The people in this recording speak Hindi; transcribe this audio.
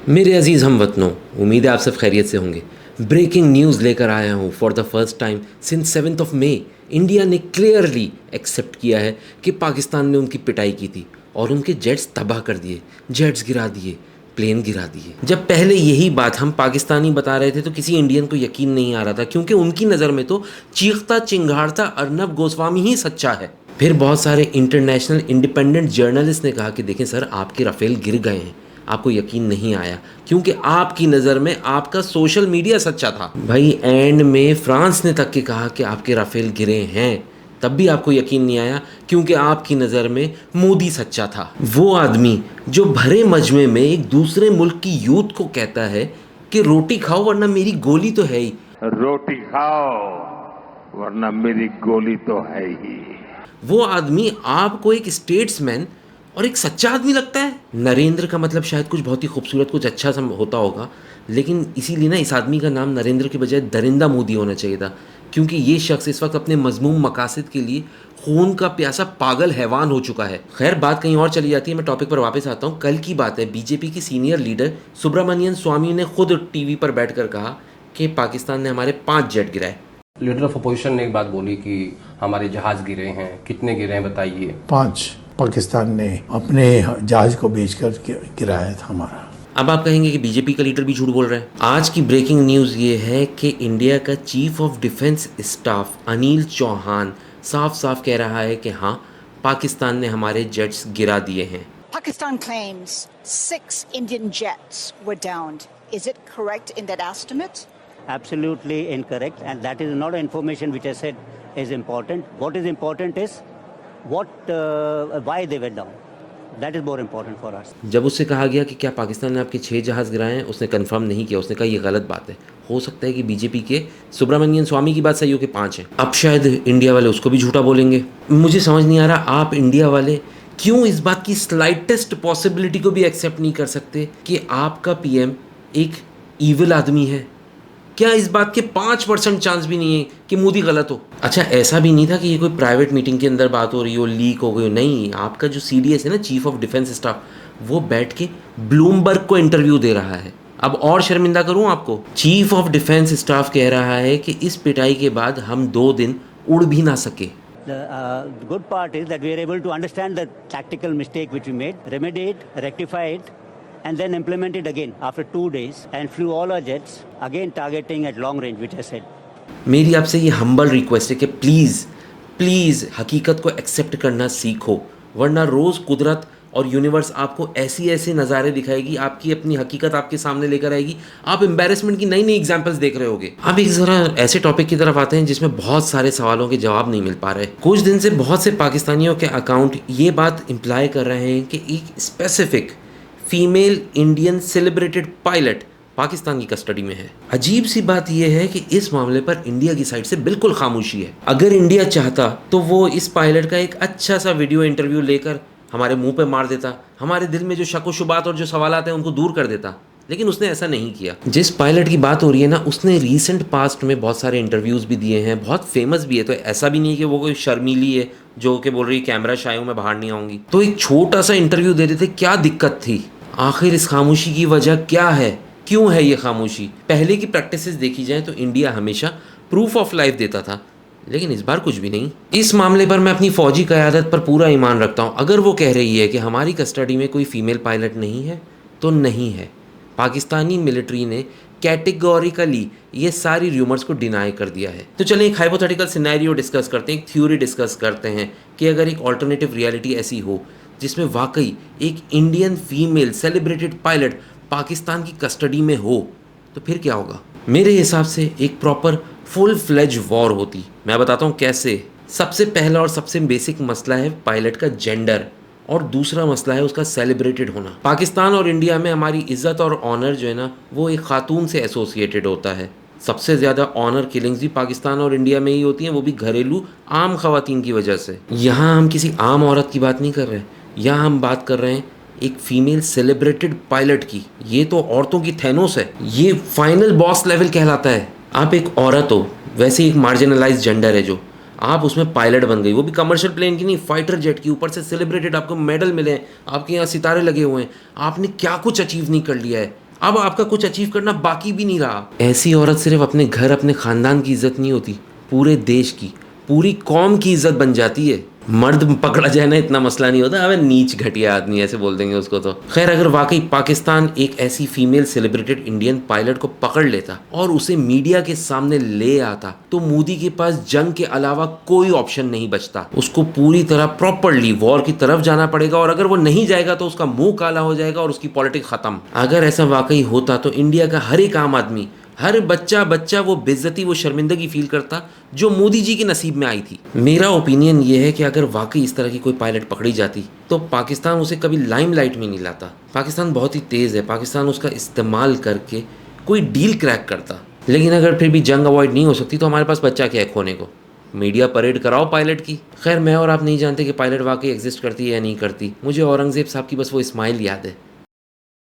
मेरे अजीज़ हमवतनों, उम्मीद है आप सब खैरियत से होंगे। ब्रेकिंग न्यूज़ लेकर आया हूँ। For the first time since 7 मई इंडिया ने क्लियरली एक्सेप्ट किया है कि पाकिस्तान ने उनकी पिटाई की थी और उनके जेट्स तबाह कर दिए, जेट्स गिरा दिए, प्लेन गिरा दिए। जब पहले यही बात हम पाकिस्तानी बता रहे थे तो किसी इंडियन को यकीन नहीं आ रहा था, क्योंकि उनकी नज़र में तो चीखता चिंगाड़ता अर्नब गोस्वामी ही सच्चा है। फिर बहुत सारे इंटरनेशनल इंडिपेंडेंट जर्नलिस्ट ने कहा कि देखें सर, आपके राफेल गिर गए हैं, आपको यकीन नहीं आया क्योंकि आपकी नज़र में आपका सोशल मीडिया सच्चा था। भाई एंड में फ्रांस ने तक के कहा कि आपके राफेल गिरे हैं, तब भी आपको यकीन नहीं आया क्योंकि आपकी नज़र में मोदी सच्चा था। वो आदमी जो भरे मजमे में एक दूसरे मुल्क की यूथ को कहता है कि रोटी खाओ वरना मेरी गोली तो है ही, रोटी खाओ वरना मेरी गोली तो है ही। वो आदमी आपको एक स्टेट्समैन और एक सच्चा आदमी लगता है। नरेंद्र का मतलब शायद कुछ बहुत ही खूबसूरत, कुछ अच्छा सा होता होगा, लेकिन इसीलिए ना इस आदमी का नाम नरेंद्र के बजाय दरिंदा मोदी होना चाहिए था, क्योंकि ये शख्स इस वक्त अपने मजमूम मकासद के लिए खून का प्यासा पागल हैवान हो चुका है। खैर, बात कहीं और चली जाती है, मैं टॉपिक पर वापस आता हूँ। कल की बात है, बीजेपी की सीनियर लीडर सुब्रमण्यन स्वामी ने खुद टीवी पर बैठकर कहा कि पाकिस्तान ने हमारे 5 जेट गिराए। लीडर ऑफ अपोजिशन ने एक बात बोली कि हमारे जहाज गिरे हैं, कितने गिरे हैं बताइए। 5 पाकिस्तान ने अपने जहाज को बेचकर गिराया था हमारा। अब आप कहेंगे कि बीजेपी का लीडर भी झूठ बोल रहा है। आज की ब्रेकिंग न्यूज़ ये है कि इंडिया का chief of defence staff Anil Chauhan साफ साफ कह रहा है कि हाँ, पाकिस्तान ने हमारे जेट्स गिरा दिए हैं। Pakistan claims 6 Indian jets were downed. Is it correct in that estimate? Absolutely incorrect, and that is not information which I said is important. What is important is why they were down. That is more important for us. जब उससे कहा गया कि क्या पाकिस्तान ने आपके 6 जहाज़ गिराए हैं, उसने कंफर्म नहीं किया। उसने कहा ये गलत बात है। हो सकता है कि बीजेपी के सुब्रमण्यन स्वामी की बात सही हो कि 5 हैं। अब शायद इंडिया वाले उसको भी झूठा बोलेंगे। मुझे समझ नहीं आ रहा आप इंडिया वाले क्यों इस बात की स्लाइटेस्ट पॉसिबिलिटी को भी एक्सेप्ट नहीं कर सकते कि आपका पीएम एक ईविल आदमी है। क्या इस बात के 5% चांस भी नहीं है कि मोदी गलत हो? अच्छा, ऐसा भी नहीं था कि ये कोई प्राइवेट मीटिंग के अंदर बात हो रही हो, लीक हो गई हो। नहीं, आपका जो सीडीएस है ना, चीफ ऑफ डिफेंस स्टाफ, वो बैठ के ब्लूमबर्ग को इंटरव्यू दे रहा है। अब और शर्मिंदा करूं आपको, चीफ ऑफ डिफेंस स्टाफ कह रहा है कि इस पिटाई के बाद हम 2 दिन उड़ भी ना सके। The good part is that we are able to understand the tactical mistake which we made, remediate, rectify it, and then implement it again after 2 days and flew all our jets again targeting at long range, which I said. मेरी आपसे ये हम्बल रिक्वेस्ट है कि प्लीज़ हकीकत को एक्सेप्ट करना सीखो, वरना रोज़ कुदरत और यूनिवर्स आपको ऐसे नज़ारे दिखाएगी, आपकी अपनी हकीकत आपके सामने लेकर आएगी, आप एम्बैरेसमेंट की नई एग्जाम्पल्स देख रहे होगे। अब एक ज़रा ऐसे टॉपिक की तरफ आते हैं जिसमें बहुत सारे सवालों के जवाब नहीं मिल पा रहे। कुछ दिन से बहुत से पाकिस्तानियों के अकाउंट ये बात इम्प्लाई कर रहे हैं कि एक specific female Indian celebrated pilot Pakistan की कस्टडी में है। अजीब सी बात यह है कि इस मामले पर इंडिया की साइड से बिल्कुल खामोशी है। अगर इंडिया चाहता तो वो इस पायलट का एक अच्छा सा वीडियो इंटरव्यू लेकर हमारे मुंह पे मार देता, हमारे दिल में जो शक व शुबात और जो सवालात हैं उनको दूर कर देता, लेकिन उसने ऐसा नहीं किया। जिस पायलट की बात हो रही है ना, उसने रीसेंट पास्ट में बहुत सारे इंटरव्यूज़ भी दिए हैं, बहुत फेमस भी है। तो ऐसा भी नहीं कि वो कोई शर्मीली है जो कि बोल रही है कैमरा शाय हूँ, मैं बाहर नहीं आऊँगी। तो एक छोटा सा इंटरव्यू दे देते, क्या दिक्कत थी? आखिर इस खामोशी की वजह क्या है? क्यों है ये खामोशी? पहले की प्रैक्टिसेस देखी जाए तो इंडिया हमेशा प्रूफ ऑफ लाइफ देता था, लेकिन इस बार कुछ भी नहीं। इस मामले पर मैं अपनी फौजी क़यादत पर पूरा ईमान रखता हूँ। अगर वो कह रही है कि हमारी कस्टडी में कोई फ़ीमेल पायलट नहीं है तो नहीं है। पाकिस्तानी मिलिट्री ने कैटेगोरिकली ये सारी र्यूमर्स को डिनाई कर दिया है। तो चलें एक हाइपोथेटिकल सिनेरियो डिस्कस करते हैं, एक थ्योरी डिस्कस करते हैं कि अगर एक ऑल्टरनेटिव रियलिटी ऐसी हो जिसमें वाकई एक Indian female celebrated pilot Pakistan की कस्टडी में हो, तो फिर क्या होगा? मेरे हिसाब से एक प्रॉपर फुल फ्लेज वॉर होती। मैं बताता हूँ कैसे। सबसे पहला और सबसे बेसिक मसला है पायलट का जेंडर, और दूसरा मसला है उसका सेलिब्रेटेड होना। पाकिस्तान और इंडिया में हमारी इज़्ज़त और ऑनर जो है ना, वो एक खातून से एसोसिएटेड होता है। सबसे ज़्यादा ऑनर किलिंग्स भी पाकिस्तान और इंडिया में ही होती हैं, वो भी घरेलू आम खवातीन की वजह से। यहाँ हम किसी आम औरत की बात नहीं कर रहे, यहाँ हम बात कर रहे हैं एक फीमेल सेलिब्रेटेड पायलट की। ये तो औरतों की थैनोस है, ये फाइनल बॉस लेवल कहलाता है। आप एक औरत हो, वैसे एक मार्जिनलाइज जेंडर है जो, आप उसमें पायलट बन गई, वो भी कमर्शियल प्लेन की नहीं, फाइटर जेट की, ऊपर से सेलिब्रेटेड, आपको मेडल मिले हैं, आपके यहाँ सितारे लगे हुए हैं, आपने क्या कुछ अचीव नहीं कर लिया है। अब आपका कुछ अचीव करना बाकी भी नहीं रहा। ऐसी औरत सिर्फ अपने घर अपने खानदान की इज्जत नहीं होती, पूरे देश की, पूरी कौम की इज्जत बन जाती है। मर्द पकड़ा जाए ना इतना मसला नहीं होता, अबे नीच घटिया आदमी ऐसे बोल देंगे उसको तो। खैर, अगर वाकई पाकिस्तान एक ऐसी फीमेल सेलिब्रेटेड इंडियन पायलट को पकड़ लेता और उसे मीडिया के सामने ले आता तो मोदी के पास जंग के अलावा कोई ऑप्शन नहीं बचता। उसको पूरी तरह प्रॉपरली वॉर की तरफ जाना पड़ेगा, और अगर वो नहीं जाएगा तो उसका मुंह काला हो जाएगा और उसकी पॉलिटिक्स खत्म। अगर ऐसा वाकई होता तो इंडिया का हर एक आम आदमी, हर बच्चा वो बेइज्जती, वो शर्मिंदगी फील करता जो मोदी जी के नसीब में आई थी। मेरा ओपिनियन ये है कि अगर वाकई इस तरह की कोई पायलट पकड़ी जाती तो पाकिस्तान उसे कभी लाइमलाइट में नहीं लाता। पाकिस्तान बहुत ही तेज़ है, पाकिस्तान उसका इस्तेमाल करके कोई डील क्रैक करता। लेकिन अगर फिर भी जंग अवॉइड नहीं हो सकती तो हमारे पास बच्चा क्या है खोने को, मीडिया परेड कराओ पायलट की। खैर, मैं और आप नहीं जानते कि पायलट वाकई एग्जिस्ट करती है या नहीं करती। मुझे औरंगजेब साहब की बस वो स्माइल याद है।